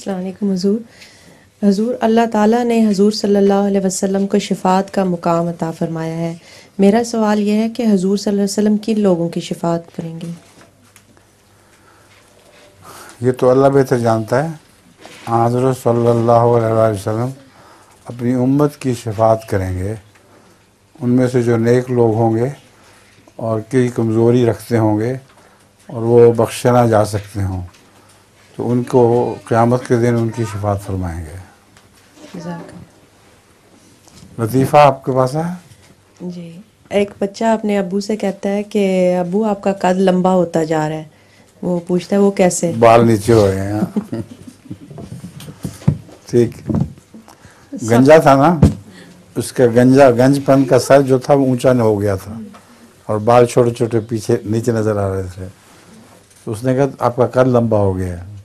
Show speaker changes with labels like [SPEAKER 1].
[SPEAKER 1] अस्सलाम वालेकुम हुज़ूर। हुज़ूर, अल्लाह ताला ने हुज़ूर सल्लल्लाहु अलैहि वसल्लम को शिफ़ात का मुकाम अता फ़रमाया है। मेरा सवाल यह है कि हुज़ूर सल्लल्लाहु अलैहि वसल्लम किन लोगों की शिफ़ात करेंगे?
[SPEAKER 2] ये तो अल्लाह बेहतर जानता है। हज़रत सल्लल्लाहु अलैहि वसल्लम अपनी उम्मत की शिफ़ात करेंगे। उनमें से जो नेक लोग होंगे और कई कमज़ोरी रखते होंगे और वो बख्शे ना जा सकते हों, तो उनको क़यामत के दिन उनकी शिफ़ात फरमाएंगे। लतीफ़ा आपके पास है?
[SPEAKER 1] जी, एक बच्चा अपने अब्बू से कहता है कि अब्बू आपका कद लंबा होता जा रहा है। वो पूछता है वो कैसे?
[SPEAKER 2] बाल नीचे हो गए हैं। ठीक। गंजा था ना, उसका गंजपन का सर जो था वो ऊंचा न हो गया था और बाल छोटे छोटे पीछे नीचे नज़र आ रहे थे, तो उसने कहा आपका कद लंबा हो गया है।